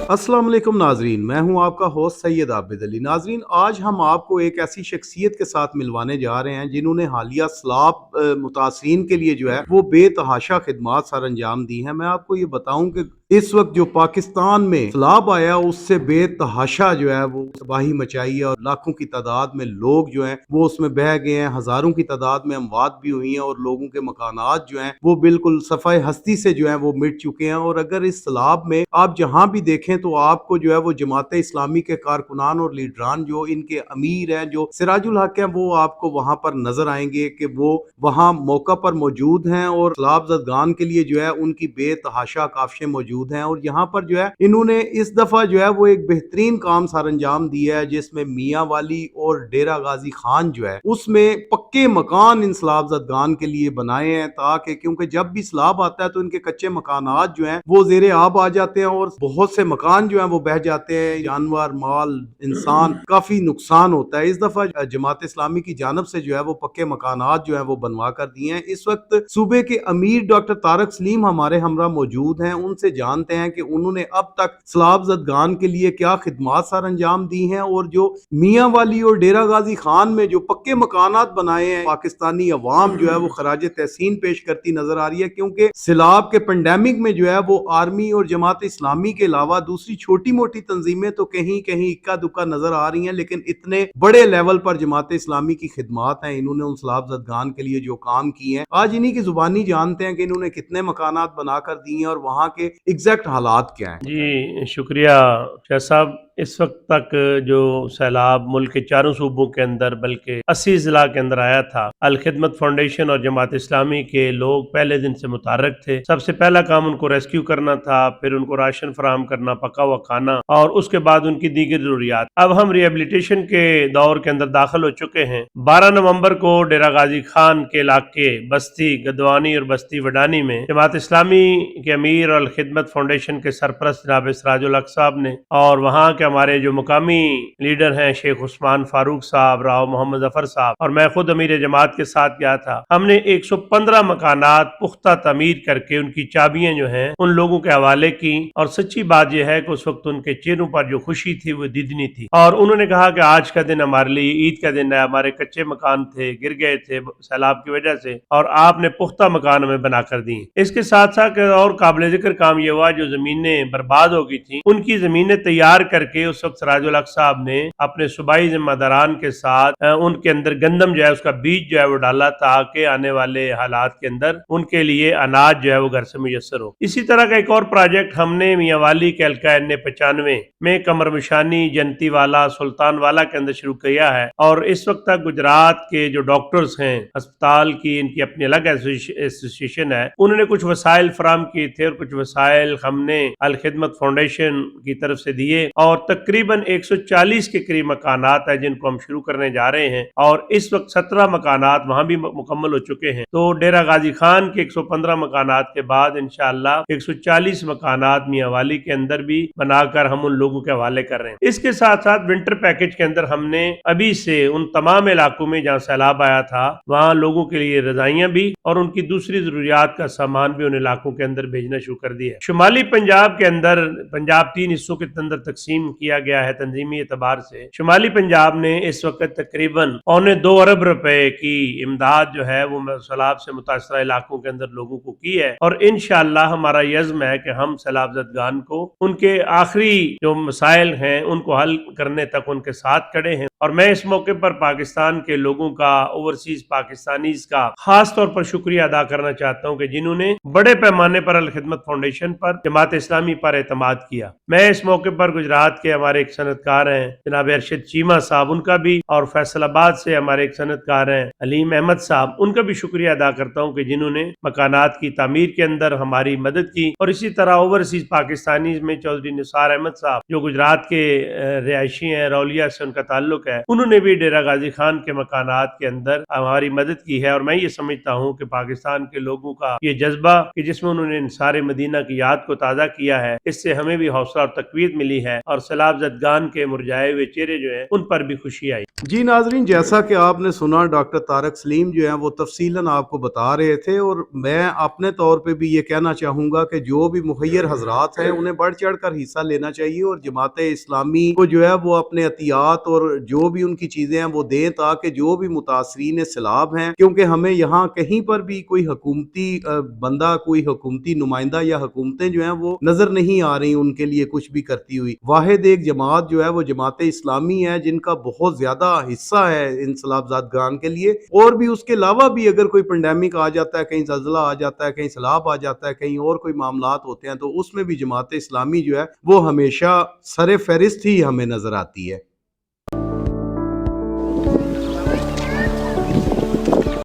अस्सलाम वालेकुम नाजरीन, मैं हूं आपका होस्ट सैयद आबिद अली। नाजरीन, आज हम आपको एक ऐसी शख्सियत के साथ मिलवाने जा रहे हैं जिन्होंने हालिया सैलाब मुतासरीन के लिए जो है वो बेतहाशा खिदमात सर अंजाम दी हैं। मैं आपको ये बताऊं कि इस वक्त जो पाकिस्तान में सैलाब आया उससे बेतहाशा जो है वो तबाही मचाई है और लाखों की तादाद में लोग जो हैं वो उसमें बह गए हैं, हजारों की तादाद में अमवात भी हुई हैं और लोगों के मकानात जो हैं वो बिल्कुल सफाई हस्ती से जो है वो मिट चुके हैं। और अगर इस सैलाब में आप जहां भी देखें तो आपको जो है वो जमात इस्लामी के कारकुनान और लीडरान जो इनके अमीर हैं, जो सिराजुल हक हैं, वो आपको वहां पर नजर आएंगे कि वो वहां मौका पर मौजूद हैं और सैलाब ज़दगान के लिए जो है उनकी बेतहाशा काफिशें मौजूद हैं। और यहाँ पर जो है इन्होंने इस दफा जो है वो एक बेहतरीन काम सर अंजाम दिया है, जिसमें मियाँ वाली और डेरा गाजी खान जो है उसमें पक्के मकान इन सैलाब ज़दगान के लिए बनाए हैं, ताकि क्योंकि जब भी सैलाब आता है तो इनके कच्चे मकानात जो हैं वो ज़ेरे आब आ जाते हैं और बहुत से मकान जो है वो बह जाते हैं, जानवर माल इंसान काफी नुकसान होता है। इस दफा जमात इस्लामी की जानब से जो है वो पक्के मकानात जो है वो बनवा कर दिए हैं। इस वक्त सूबे के अमीर डॉक्टर तारक सलीम हमारे हमरा मौजूद हैं, उनसे जानते हैं कि उन्होंने अब तक सैलाब ज़दगान के लिए क्या खिदमात सर अंजाम दी हैं और जो मियाँ वाली और डेरा गाजी खान में जो पक्के मकानात बनाए हैं पाकिस्तानी अवाम जो है वो खराज तहसीन पेश करती नजर आ रही है, क्योंकि सैलाब के पेंडेमिक में जो है वो आर्मी और जमात इस्लामी के अलावा दूसरी छोटी मोटी तंजीमें तो कहीं कहीं इक्का दुक्का नजर आ रही हैं, लेकिन इतने बड़े लेवल पर जमात इस्लामी की खिदमात हैं, इन्होंने उन सैलाब ज़दगान के लिए जो काम किए हैं आज इन्हीं की जुबानी जानते हैं कि इन्होंने कितने मकानात बनाकर दिए हैं और वहाँ के एग्जैक्ट हालात क्या हैं। जी शुक्रिया शाह साहब। इस वक्त तक जो सैलाब मुल्क के चारों सूबों के अंदर बल्कि 80 जिला के अंदर आया था, अल खिदमत फाउंडेशन और जमात इस्लामी के लोग पहले दिन से मुतहर्रिक थे। सबसे पहला काम उनको रेस्क्यू करना था, फिर उनको राशन फराहम करना, पका हुआ खाना, और उसके बाद उनकी दीगर जरूरियात। अब हम रिहेबिलिटेशन के दौर के अंदर दाखिल हो चुके हैं। 12 नवंबर को डेरा गाजी खान के इलाके बस्ती गदवानी और बस्ती वडानी में जमात इस्लामी के अमीर और अल खिदमत फाउंडेशन के सरपरस्त जनाब सिराजुल हक साहब ने और वहाँ के हमारे जो मुकामी लीडर हैं शेख उस्मान फारूक साहब, राव मोहम्मद जफर साहब और मैं खुद अमीर जमात के साथ गया था। हमने 115 मकानात पुख्ता तमीर करके उनकी चाबियां जो हैं उन लोगों के हवाले की, और सच्ची बात यह है कि उस वक्त उनके चेहरों पर जो खुशी थी वो दिदनी थी। और उन्होंने कहा कि आज का दिन हमारे लिए ईद का दिन है, हमारे कच्चे मकान थे, गिर गए थे सैलाब की वजह से, और आपने पुख्ता मकान हमें बनाकर दिए। इसके साथ साथ और काबिल जिक्र काम ये हुआ, जो जमीनें बर्बाद हो गई थी उनकी जमीनें तैयार करके उस वक्त सिराजुल हक साहब ने अपने सूबाई जिम्मेदारान के साथ उनके अंदर गंदम जो है उसका बीज जो है वो डाला, ताकि आने वाले हालात के अंदर उनके लिए अनाज जो है वो घर से मुयसर हो। इसी तरह का एक और प्रोजेक्ट हमने मियांवाली के हल्का NA95 में कमरमशानी, जनती वाला, सुल्तान वाला के अंदर शुरू किया है। और इस वक्त तक गुजरात के जो डॉक्टर्स हैं अस्पताल की, इनकी अपनी अलग एसोसिएशन है, उन्होंने कुछ वसाइल फराम किए थे और कुछ वसाइल हमने अल खिदमत फाउंडेशन की तरफ से दिए, और तकरीबन 140 के करीब मकानात है जिनको हम शुरू करने जा रहे हैं। और इस वक्त 17 मकानात वहां भी मुकम्मल हो चुके हैं। तो डेरा गाजी खान के 115 मकानात के बाद इंशाअल्लाह 140 मकानात मियांवाली के अंदर भी बनाकर हम उन लोगों के हवाले कर रहे हैं। इसके साथ साथ विंटर पैकेज के अंदर हमने अभी से उन तमाम इलाकों में जहाँ सैलाब आया था वहाँ लोगों के लिए रजाइयाँ भी और उनकी दूसरी जरूरियात का सामान भी उन इलाकों के अंदर भेजना शुरू कर दिया है। शुमाली पंजाब के अंदर पंजाब 3 हिस्सों के अंदर तकसीम किया गया है तंजीमी एतबार से। शुमाली पंजाब ने इस वक्त तकरीबन 2.25 अरब रुपए की इमदाद जो है वो सैलाब से मुतासरा इलाकों के अंदर लोगों को की है, और इंशाअल्लाह हमारा यज़्म है कि हम सैलाब ज़दगान को उनके आखिरी जो मसाइल हैं उनको हल करने तक उनके साथ खड़े हैं। और मैं इस मौके पर पाकिस्तान के लोगों का, ओवरसीज पाकिस्तानीज का खास तौर पर शुक्रिया अदा करना चाहता हूँ कि जिन्होंने बड़े पैमाने पर अल खिदमत फाउंडेशन पर, जमात इस्लामी पर एतमाद किया। मैं इस मौके पर गुजरात के हमारे एक सनतकार हैं जनाब अरशद चीमा साहब, उनका भी, और फैसलाबाद से हमारे एक सनतकार हैं अलीम अहमद साहब, उनका भी शुक्रिया अदा करता हूँ कि जिन्होंने मकानात की तामीर के अंदर हमारी मदद की। और इसी तरह ओवरसीज पाकिस्तानी में चौधरी निसार अहमद साहब जो गुजरात के रिहायशी हैं, रौलिया से उनका ताल्लुक है, उन्होंने भी डेरा गाजी खान के मकानात के अंदर हमारी मदद की है। और मैं ये समझता हूँ कि पाकिस्तान के लोगों का ये जज्बा कि जिसमें उन्होंने सारे मदीना की याद को ताज़ा किया है, इससे हमें भी हौसला और तकवीत मिली है। और سیلاب زدگان کے مرجھائے ہوئے چہرے جو ہیں ان پر بھی خوشی آئی۔ جی ناظرین، جیسا کہ آپ نے سنا ڈاکٹر طارق سلیم جو ہیں وہ تفصیلاً آپ کو بتا رہے تھے، اور میں اپنے طور پہ بھی یہ کہنا چاہوں گا کہ جو بھی مخیر حضرات ہیں انہیں بڑھ چڑھ کر حصہ لینا چاہیے، اور جماعت اسلامی کو جو ہے وہ اپنے عطیات اور جو بھی ان کی چیزیں ہیں وہ دیں، تاکہ جو بھی متاثرین سیلاب ہیں، کیونکہ ہمیں یہاں کہیں پر بھی کوئی حکومتی بندہ، کوئی حکومتی نمائندہ یا حکومتیں جو ہیں وہ نظر نہیں آ رہی ان کے لیے کچھ بھی کرتی ہوئی۔ واحد ایک جماعت جو ہے وہ جماعت اسلامی ہے، جن کا بہت زیادہ حصہ ہے ان سیلاب زدگان کے لیے، اور بھی اس کے علاوہ بھی اگر کوئی پینڈیمک آ جاتا ہے، کہیں زلزلہ آ جاتا ہے، کہیں سیلاب آ جاتا ہے، کہیں اور کوئی معاملات ہوتے ہیں، تو اس میں بھی جماعت اسلامی جو ہے وہ ہمیشہ سر فہرست ہی ہمیں نظر آتی ہے۔